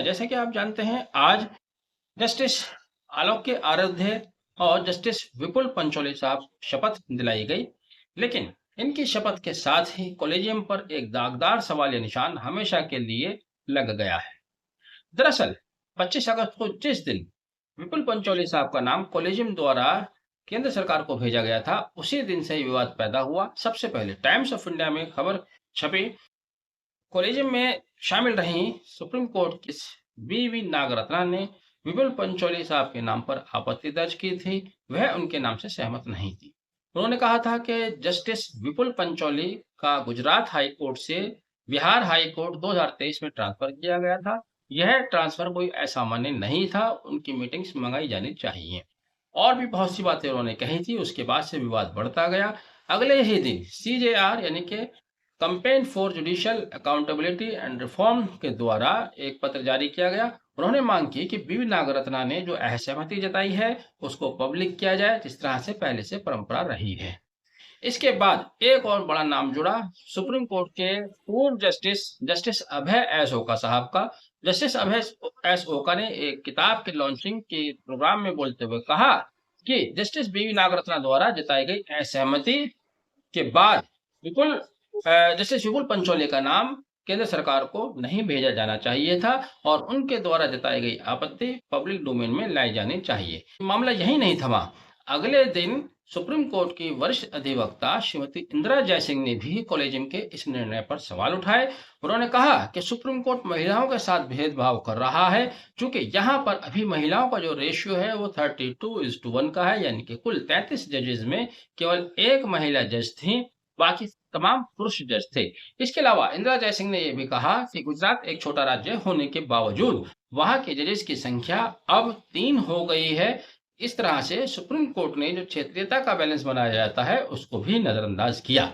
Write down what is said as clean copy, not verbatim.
जैसे कि आप जानते हैं आज जस्टिस आलोक के आराध्य और जस्टिस विपुल पंचोली साहब शपथ दिलाई गई। लेकिन इनकी शपथ के साथ ही कॉलेजियम पर एक दागदार सवालिया निशान हमेशा के लिए लग गया है। दरअसल 25 अगस्त को जिस दिन विपुल पंचोली साहब का नाम कॉलेजियम द्वारा केंद्र सरकार को भेजा गया था, उसी दिन से ही विवाद पैदा हुआ। सबसे पहले टाइम्स ऑफ इंडिया में खबर छपी। कॉलेजियम में शामिल रहीं सुप्रीम कोर्ट की वी नागरत्ना ने विपुल पंचोली साहब के नाम पर आपत्ति दर्ज की थी। वह उनके नाम से सहमत नहीं थी। उन्होंने कहा था कि जस्टिस विपुल पंचोली का गुजरात हाई कोर्ट से बिहार हाई कोर्ट 2023 में ट्रांसफर किया गया था। यह ट्रांसफर कोई असामान्य नहीं था, उनकी मीटिंग्स मंगाई जानी चाहिए। और भी बहुत सी बातें उन्होंने कही थी। उसके बाद से विवाद बढ़ता गया। अगले ही दिन सीजेआर यानी कि campaign for judicial accountability and reform के द्वारा एक पत्र जारी किया गया। उन्होंने मांग की कि बीवी नागरत्ना ने जो असहमति जताई है उसको पब्लिक किया जाए, जिस तरह से पहले से परंपरा रही है। इसके बाद एक और बड़ा नाम जुड़ा सुप्रीम कोर्ट के पूर्व जस्टिस जस्टिस अभय एस ओका साहब का। जस्टिस अभय एस ओका ने एक किताब के लॉन्चिंग के प्रोग्राम में बोलते हुए कहा कि जस्टिस बीवी नागरत्ना द्वारा जताई गई असहमति के बाद विपुल जस्टिस विपुल पंचोली का नाम केंद्र सरकार को नहीं भेजा जाना चाहिए था और उनके द्वारा जताई गई आपत्ति पब्लिक डोमेन में लाई जानी चाहिए। मामला यही नहीं थमा। अगले दिन सुप्रीम कोर्ट की वरिष्ठ अधिवक्ता श्रीमती इंदिरा जयसिंह ने भी कॉलेजियम के इस निर्णय पर सवाल उठाए। उन्होंने कहा कि सुप्रीम कोर्ट महिलाओं के साथ भेदभाव कर रहा है, क्योंकि यहाँ पर अभी महिलाओं का जो रेशियो है वो 32:1 का है, यानी कि कुल 33 जजेस में केवल एक महिला जज थी, बाकी तमाम पुरुष जज थे। इसके अलावा इंदिरा जयसिंह ने यह भी कहा कि गुजरात एक छोटा राज्य होने के बावजूद वहां के जजेस की संख्या अब 3 हो गई है। इस तरह से सुप्रीम कोर्ट ने जो क्षेत्रीयता का बैलेंस बनाया जाता है उसको भी नजरअंदाज किया।